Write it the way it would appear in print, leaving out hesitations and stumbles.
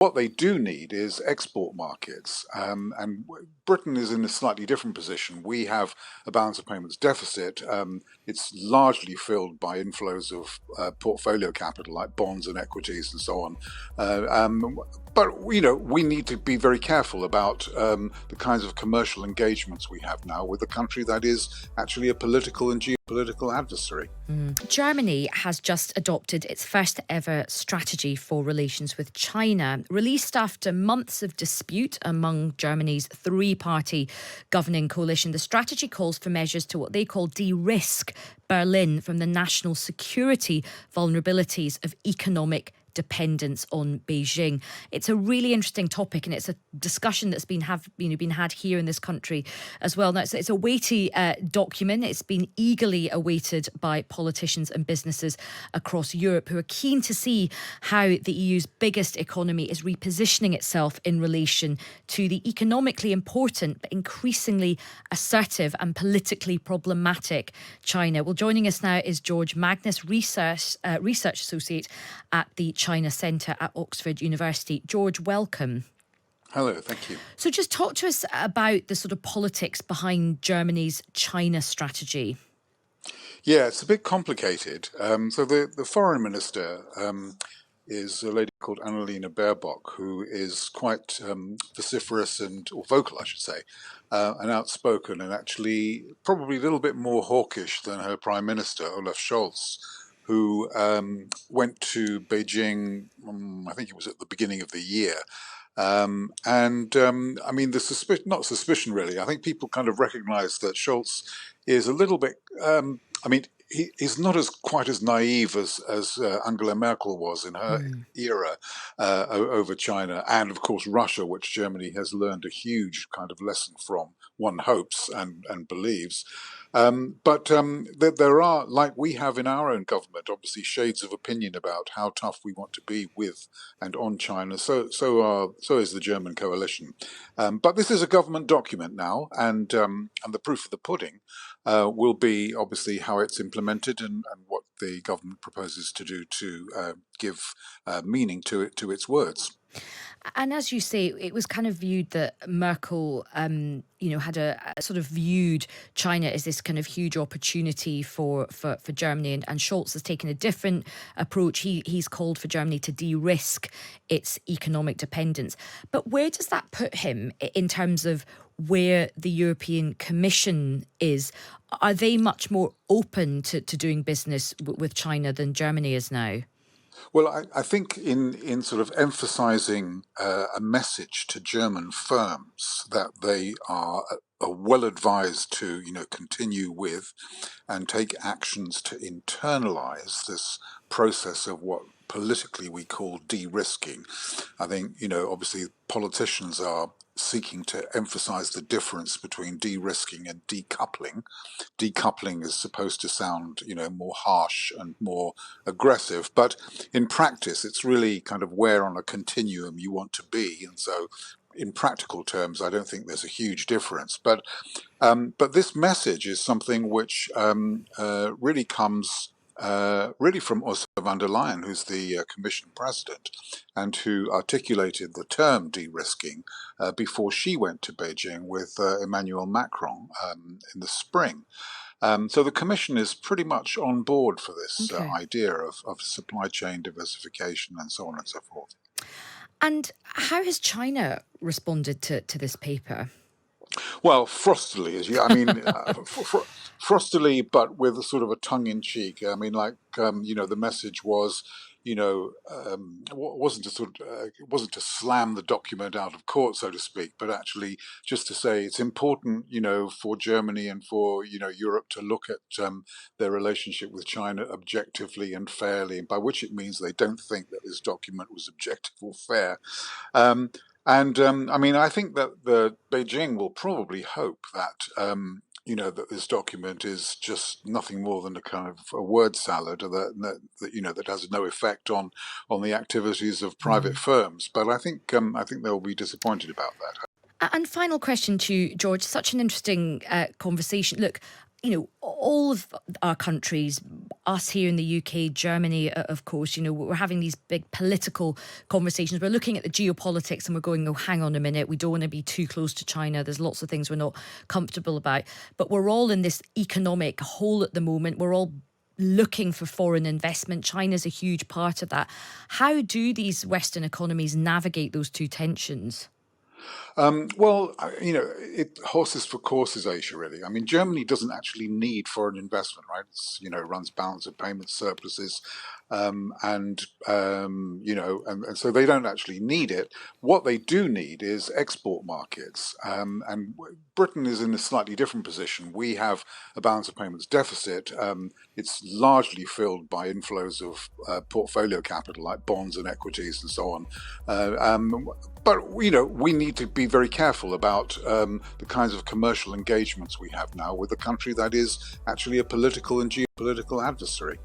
What they do need is export markets, and Britain is in a slightly different position. We have a balance of payments deficit. It's largely filled by inflows of portfolio capital, like bonds and equities and so on. Uh, um, but we need to be very careful about the kinds of commercial engagements we have now with a country that is actually a political and geopolitical adversary. Germany has just adopted its first ever strategy for relations with China, released after months of dispute among Germany's three-party governing coalition. The strategy calls for measures to what they call de-risk Berlin from the national security vulnerabilities of economic dependence on Beijing. It's a really interesting topic, and it's a discussion that's been had here in this country as well. Now, it's a weighty document. It's been eagerly awaited by politicians and businesses across Europe who are keen to see how the EU's biggest economy is repositioning itself in relation to the economically important but increasingly assertive and politically problematic China. Well, joining us now is George Magnus, research associate at the China Centre at Oxford University. George, welcome. Hello, thank you. So just talk to us about the sort of politics behind Germany's China strategy. Yeah, it's a bit complicated. So the foreign minister is a lady called Annalena Baerbock, who is quite vociferous or vocal, I should say, and outspoken, and actually probably a little bit more hawkish than her prime minister, Olaf Scholz, who went to Beijing, I think it was at the beginning of the year. I mean, not suspicion really. I think people kind of recognize that Scholz is a little bit, I mean, he's not quite as naive as Angela Merkel was in her era over China and, of course, Russia, which Germany has learned a huge kind of lesson from, one hopes and believes. There are, like we have in our own government, obviously shades of opinion about how tough we want to be with and on China. So is the German coalition. But this is a government document now, and the proof of the pudding will be obviously how it's implemented and what the government proposes to do to give meaning to its words. And as you say, it was kind of viewed that Merkel, had a sort of viewed China as this kind of huge opportunity for Germany, and Scholz has taken a different approach. He's called for Germany to de-risk its economic dependence. But where does that put him in terms of where the European Commission is? Are they much more open to doing business with China than Germany is now? Well, I think in sort of emphasizing a message to German firms that they are well advised to, continue with and take actions to internalize this process of what politically we call de-risking. I think, obviously politicians are seeking to emphasize the difference between de-risking and decoupling. Decoupling is supposed to sound, more harsh and more aggressive, but in practice, it's really kind of where on a continuum you want to be. And so, in practical terms, I don't think there's a huge difference. But this message is something which really comes really from Ursula von der Leyen, who's the Commission president, and who articulated the term de-risking before she went to Beijing with Emmanuel Macron in the spring. So the Commission is pretty much on board for this Okay. idea of supply chain diversification and so on and so forth. And how has China responded to this paper? Well, frostily, frostily, but with a sort of a tongue in cheek. I mean, the message was, it wasn't to slam the document out of court, so to speak, but actually just to say it's important, for Germany and for, Europe to look at their relationship with China objectively and fairly, and by which it means they don't think that this document was objective or fair. I mean, I think that the Beijing will probably hope that that this document is just nothing more than a kind of a word salad that has no effect on the activities of private firms. But I think they'll be disappointed about that. And final question to you, George. Such an interesting conversation. Look, all of our countries us here in the UK, Germany, of course, we're having these big political conversations. We're looking at the geopolitics and we're going, oh, hang on a minute, we don't want to be too close to China. There's lots of things we're not comfortable about. But we're all in this economic hole at the moment. We're all looking for foreign investment. China's a huge part of that. How do these Western economies navigate those two tensions? Well, horses for courses, Asia, really. I mean, Germany doesn't actually need foreign investment, right? Runs balance of payments surpluses, and so they don't actually need it. What they do need is export markets, and Britain is in a slightly different position. We have a balance of payments deficit. It's largely filled by inflows of portfolio capital like bonds and equities and so on. But we need to be very careful about the kinds of commercial engagements we have now with a country that is actually a political and geopolitical adversary.